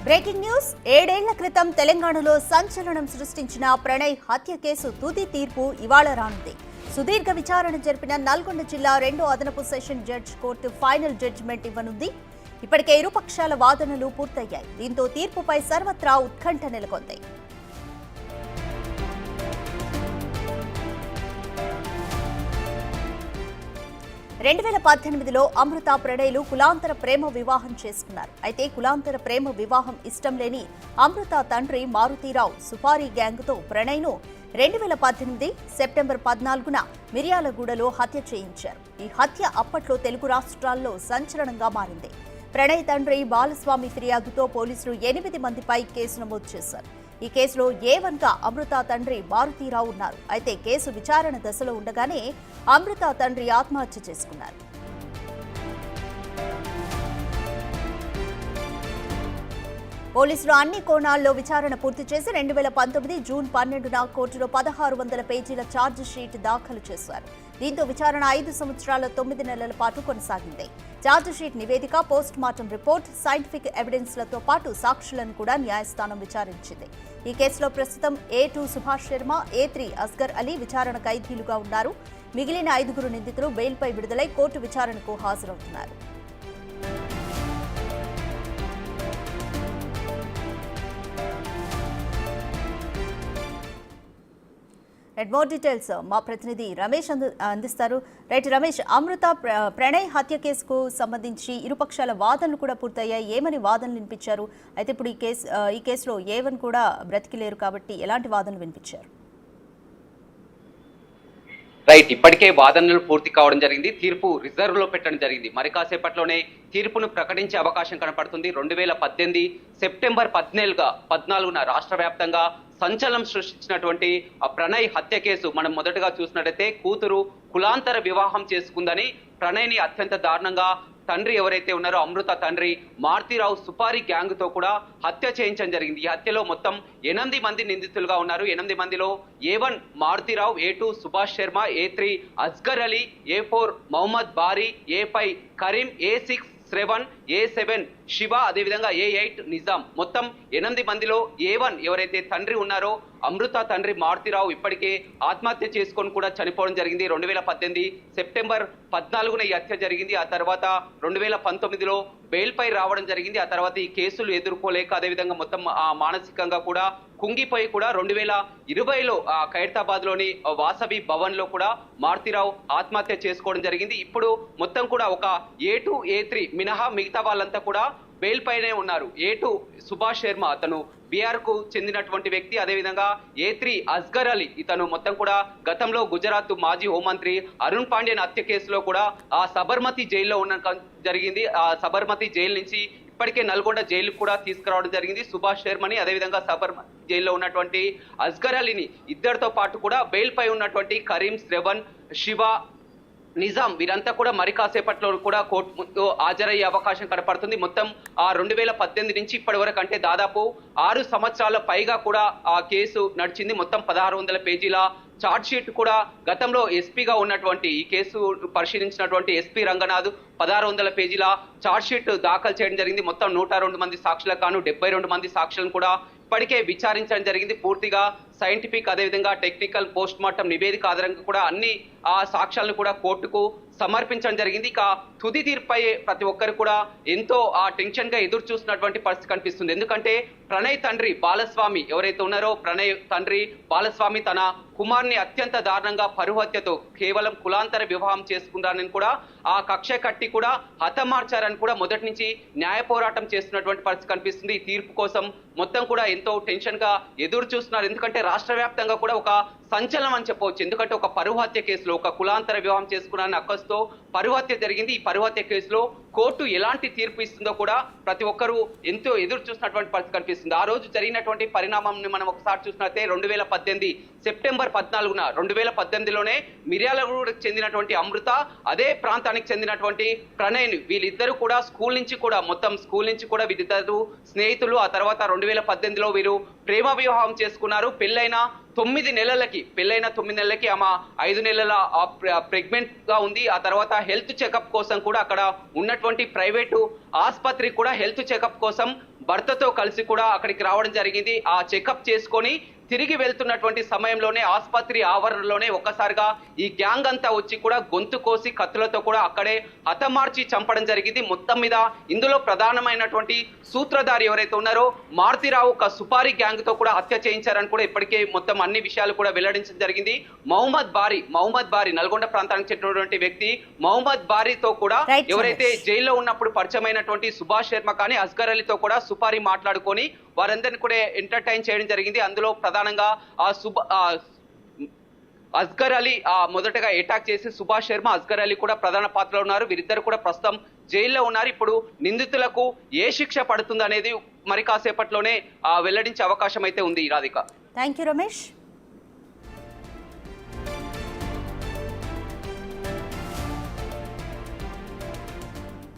Breaking news. 7 ఏళ్ల క్రితం తెలంగాణలో సంచలనం సృష్టించిన ప్రణయ్ హత్య కేసు తుది తీర్పు ఇవాళ రానుంది. సుదీర్ఘ విచారణ జరిపిన నల్గొండ జిల్లా 2వ అదనపు session judge court final judgement ఇవ్వనుంది. ఇప్పటికే ఇరుపక్షాల వాదనలు పూర్తయ్యాయి. దీంతో తీర్పుపై సర్వత్రా ఉత్కంఠ నెలకొంది. 2018లో అమృత ప్రణయ్లు కులాంతర ప్రేమ వివాహం చేసుకున్నారు. అయితే కులాంతర ప్రేమ వివాహం ఇష్టం లేని అమృత తండ్రి మారుతీరావు సుపారీ గ్యాంగ్తో ప్రణయ్ను 2018 సెప్టెంబర్ 14న మిర్యాలగూడలో హత్య చేయించారు. ఈ హత్య అప్పట్లో తెలుగు రాష్ట్రాల్లో సంచలనంగా మారింది. ప్రణయ్ తండ్రి బాలస్వామి ఫిర్యాదుతో పోలీసులు 8 మందిపై కేసు నమోదు చేశారు. ఈ కేసులో A1గా అమృత తండ్రి మారుతీరావు ఉన్నారు. అయితే కేసు విచారణ దశలో ఉండగానే అమృత తండ్రి ఆత్మహత్య చేసుకున్నారు. పోలీసులు అన్ని కోణాల్లో విచారణ పూర్తి చేసి 2019 జూన్ 12న కోర్టులో 1600 పేజీల ఛార్జ్ షీట్ దాఖలు చేశారు. దీంతో విచారణ 5 సంవత్సరాల 9 నెలల పాటు కొనసాగింది. ఛార్జ్ షీట్ నివేదిక, పోస్ట్ మార్టం రిపోర్ట్, సైంటిఫిక్ ఎవిడెన్స్లతో పాటు సాక్షులను కూడా న్యాయస్థానం విచారించింది. ఈ కేసులో ప్రస్తుతం A2 సుభాష్ శర్మ, A3 అస్గర్ అలీ విచారణ ఖైదీలుగా ఉన్నారు. మిగిలిన 5 నిందితులు బెయిల్పై విడుదలై కోర్టు విచారణకు హాజరవుతున్నారు. మోర్ డీటెయిల్స్ మా ప్రతినిధి రమేష్ అందిస్తారు. రైట్ రమేష్, అమృత ప్రణయ్ హత్య కేసుకు సంబంధించి ఇరుపక్షాల వాదనలు కూడా పూర్తయ్యాయి. ఏమని వాదనలు వినిపించారు? అయితే ఇప్పుడు ఈ కేసులో A1 కూడా బ్రతికిలేరు కాబట్టి ఎలాంటి వాదనలు వినిపించారు? రైట్, ఇప్పటికే వాదనలు పూర్తి కావడం జరిగింది. తీర్పు రిజర్వ్ లో పెట్టడం జరిగింది. మరి కాసేపట్లోనే తీర్పును ప్రకటించే అవకాశం కనపడుతుంది. 2018 సెప్టెంబర్ 14న రాష్ట్ర వ్యాప్తంగా సంచలనం సృష్టించినటువంటి ప్రణయ్ హత్య కేసు మనం మొదటగా చూసినట్టయితే కూతురు కులాంతర వివాహం చేసుకుందని ప్రణయ్ని అత్యంత దారుణంగా తండ్రి ఎవరైతే ఉన్నారో అమృత తండ్రి మారుతీరావు సుపారీ గ్యాంగ్ తో కూడా హత్య చేయించడం జరిగింది. ఈ హత్యలో మొత్తం 8 మంది నిందితులుగా ఉన్నారు. 8 మందిలో A1 Maruthi Rao, A2 Subhash Sharma, A3 Asgar Ali, A4 Mohammed బారీ, A5 Karim, A6 Shravan, A7 Shiva, అదేవిధంగా A8 నిజాం. మొత్తం 8 మందిలో A1 ఎవరైతే తండ్రి ఉన్నారో అమృత తండ్రి మారుతీరావు ఇప్పటికే ఆత్మహత్య చేసుకొని కూడా చనిపోవడం జరిగింది. 2018 సెప్టెంబర్ 14న ఈ హత్య జరిగింది. ఆ తర్వాత 2019లో బెయిల్పై రావడం జరిగింది. ఆ తర్వాత ఈ కేసులు ఎదుర్కోలేక అదేవిధంగా మొత్తం మానసికంగా కూడా కుంగిపోయి కూడా 2020లో ఖైరతాబాద్ లోని వాసవి భవన్ లో కూడా మారుతీరావు ఆత్మహత్య చేసుకోవడం జరిగింది. ఇప్పుడు మొత్తం కూడా ఒక A2, A3 మినహా మిగతా వాళ్ళంతా కూడా బెయిల్ పైనే ఉన్నారు. A2 సుభాష్ శర్మ అతను బీహార్ కు చెందినటువంటి వ్యక్తి. అదేవిధంగా A3 అస్గర్ అలీ ఇతను మొత్తం కూడా గతంలో గుజరాత్ మాజీ హోంమంత్రి అరుణ్ పాండ్యన్ హత్య కేసులో కూడా ఆ సబర్మతి జైల్లో ఉన్న జరిగింది. ఆ సబర్మతి జైలు నుంచి ఇప్పటికే నల్గొండ జైలుకు కూడా తీసుకురావడం జరిగింది. సుభాష్ శర్మని అదేవిధంగా సబర్మతి జైల్లో ఉన్నటువంటి అస్గర్ అలీని ఇద్దరితో పాటు కూడా బెయిల్ పై ఉన్నటువంటి కరీం, శ్రవణ్, శివ, నిజాం వీరంతా కూడా మరి కాసేపట్లో కూడా కోర్టు ముందు హాజరయ్యే అవకాశం కనపడుతుంది. మొత్తం 2018 నుంచి ఇప్పటి వరకు అంటే దాదాపు 6 సంవత్సరాల పైగా కూడా ఆ కేసు నడిచింది. మొత్తం 1600 పేజీల ఛార్జ్ షీట్ కూడా గతంలో ఎస్పీగా ఉన్నటువంటి ఈ కేసు పరిశీలించినటువంటి SP రంగనాథ్ 1600 పేజీల ఛార్జ్ షీట్ దాఖలు చేయడం జరిగింది. మొత్తం 102 మంది సాక్షులకు గాను 72 మంది సాక్షులను కూడా ఇప్పటికే విచారించడం జరిగింది. పూర్తిగా సైంటిఫిక్ అదేవిధంగా టెక్నికల్ పోస్ట్ మార్టం నివేదిక ఆధారంగా కూడా అన్ని ఆ సాక్ష్యాలను కూడా కోర్టుకు సమర్పించడం జరిగింది. ఇక తుది తీర్పై ప్రతి ఒక్కరు కూడా ఎంతో టెన్షన్ గా ఎదురు చూస్తున్నటువంటి పరిస్థితి కనిపిస్తుంది. ఎందుకంటే ప్రణయ్ తండ్రి బాలస్వామి ఎవరైతే ఉన్నారో ప్రణయ్ తండ్రి బాలస్వామి తన కుమార్ని అత్యంత దారుణంగా పరుహత్యతో కేవలం కులాంతర వివాహం చేసుకున్నారని కూడా ఆ కక్ష కట్టి కూడా హతమార్చారని కూడా మొదటి నుంచి న్యాయ పోరాటం చేస్తున్నటువంటి పరిస్థితి కనిపిస్తుంది. ఈ తీర్పు కోసం మొత్తం కూడా ఎంతో టెన్షన్ గా ఎదురు చూస్తున్నారు. ఎందుకంటే రాష్ట్ర వ్యాప్తంగా కూడా ఒక సంచలనం అని చెప్పవచ్చు. ఎందుకంటే ఒక పరుహత్య కేసులో ఒక కులాంతర వివాహం చేసుకున్న అక్కస్తో పరుహత్య జరిగింది. ఈ పరుహత్య కేసులో కోర్టు ఎలాంటి తీర్పు ఇస్తుందో కూడా ప్రతి ఒక్కరూ ఎంతో ఎదురు చూసినటువంటి పరిస్థితి కనిపిస్తుంది. ఆ రోజు జరిగినటువంటి పరిణామాన్ని మనం ఒకసారి చూసినట్లయితే 2018 సెప్టెంబర్ 14న 2018లోనే మిర్యాలగూడకు చెందినటువంటి అమృత అదే ప్రాంతానికి చెందినటువంటి ప్రణయ్ని వీళ్ళిద్దరూ కూడా స్కూల్ నుంచి కూడా వీళ్ళిద్దరు స్నేహితులు. ఆ తర్వాత 2018లో వీరు ప్రేమ వివాహం చేసుకున్నారు. పెళ్ళైన 9 నెలలకి పెళ్ళైన 9 నెలలకి ఆమె 5 నెలల ప్రెగ్నెంట్ గా ఉంది. ఆ తర్వాత హెల్త్ చెకప్ కోసం కూడా అక్కడ ఉన్నటువంటి ప్రైవేటు ఆసుపత్రి కూడా హెల్త్ చెకప్ కోసం భర్తతో కలిసి కూడా అక్కడికి రావడం జరిగింది. ఆ చెకప్ చేసుకొని తిరిగి వెళ్తున్నటువంటి సమయంలోనే ఆసుపత్రి ఆవరణలోనే ఒక్కసారిగా ఈ గ్యాంగ్ అంతా వచ్చి కూడా గొంతు కోసి కత్తులతో కూడా అక్కడే హతమార్చి చంపడం జరిగింది. మొత్తం మీద ఇందులో ప్రధానమైనటువంటి సూత్రధారి ఎవరైతే ఉన్నారో మారుతీరావు ఒక సుపారీ గ్యాంగ్ తో కూడా హత్య చేయించారని కూడా ఇప్పటికే మొత్తం అన్ని విషయాలు కూడా వెల్లడించడం జరిగింది. మహమ్మద్ బారి నల్గొండ ప్రాంతానికి చెందినటువంటి వ్యక్తి మహమ్మద్ బారితో కూడా ఎవరైతే జైల్లో ఉన్నప్పుడు పరిచయమైనటువంటి సుభాష్ శర్మ కానీ అస్గర్ అలీతో కూడా సుపారీ మాట్లాడుకొని వారందరినీ కూడా ఎంటర్టైన్ చేయడం జరిగింది. అందులో ప్రధానంగా అస్గర్ అలీ మొదటగా అటాక్ చేసి సుభాష్ శర్మ అస్గర్ అలీ కూడా ప్రధాన పాత్రలో ఉన్నారు. వీరిద్దరు కూడా ప్రస్తుతం జైల్లో ఉన్నారు. ఇప్పుడు నిందితులకు ఏ శిక్ష పడుతుంది అనేది మరి కాసేపట్లోనే వెల్లడించే అవకాశం అయితే ఉంది. Radhika, thank you Ramesh.